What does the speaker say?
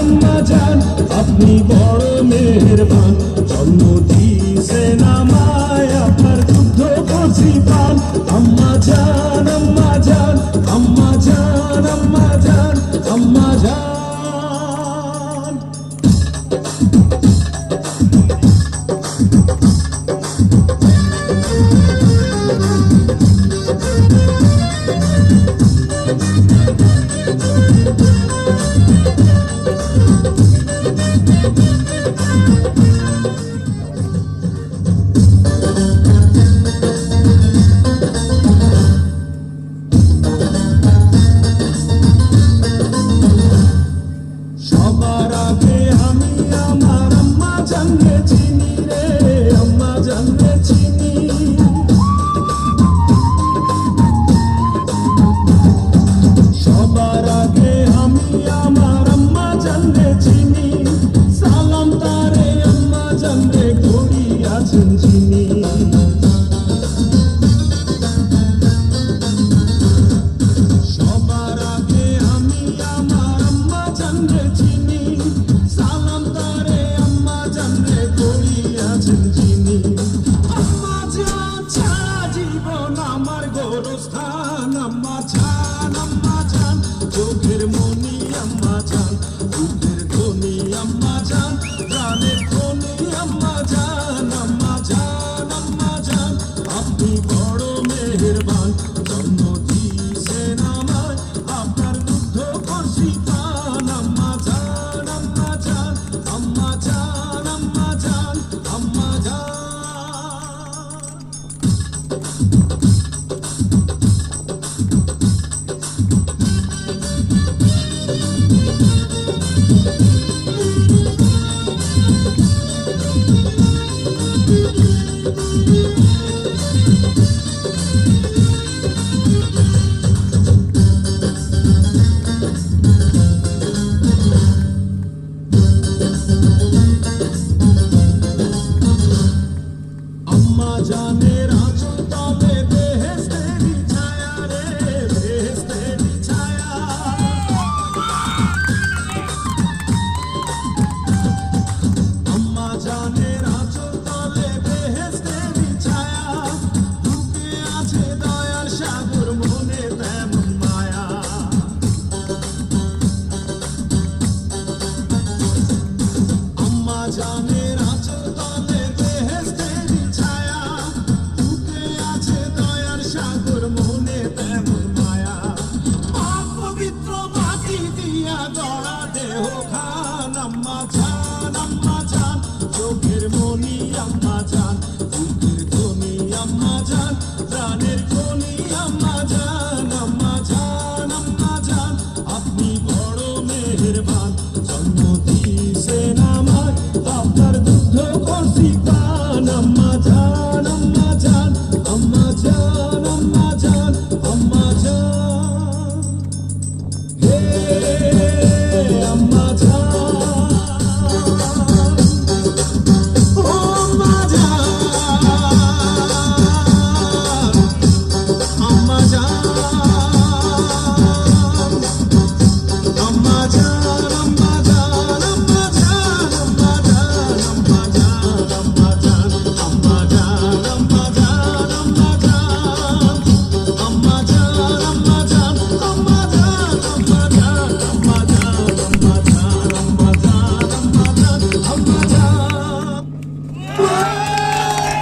আম্মা জান আপনি বড় মেহেরবান, জন্ম দিয়েছেন আমায় আপনার দুগ্ধ কচি পান। আম্মা জান আম্মা জান আম্মা জান আম্মা জান আম্মা জান। সবার আগে আমি আমার আম্মা জানলে চিনি রে, আম্মা জানলে চিনি। সবার আগে আমি আমার আম্মা জানলে চিনি, সালাম তারে আম্মা জানলে করি আছেন চিনি। সবার আগে আমি আমার আম্মা জানলে চিনি, সালাম তারে আম্মা জানলে করি আছেন চিনি। আম্মা জান ছাড়া জীবন আমার গোরস্থান, আম্মা জান চোখের মনি আম্মা জান, দুধের ধনী আম্মা জান, প্রাণের ধনী আম্মা জান। আম্মা জান আপনি বড় মেহেরবান, জন্ম দিয়েছেন আমায় আপনার দুগ্ধ কচি পান। আম্মা জান আম্মা জান আম্মা জান আম্মা জান আম্মা জান। আম্মা জানের আঁচল তলে বেহেশতেরি ছায়া রে, বেহেশতেরি ছায়া। আম্মা জানের আঁচল তলে বেহেশতেরি ছায়া, বুকে আছে দয়ার সাগর মনে তেমন মায়া। আম্মা জানের আঁচল তলে বেহেশতেরি ছায়া, বুকে আছে দয়ার সাগর মনে তেমন মায়া। অপবিত্র মাটি দিয়া গড়া দেহ খান, আম্মা জান চোখের মনি আম্মা জান, দুধের ধনী আম্মা জান, প্রাণের ধনী আম্মা জান। আম্মা জান আপনি বড় মেহেরবান, জন্ম দিয়েছেন আমায় আপনার দুগ্ধ কচি পান। আম্মা জান আম্মা জান আম্মা জান আম্মা জান আম্মা জান। হে আম্মা জান ও আম্মা জান আম্মা জান আম্মা জান।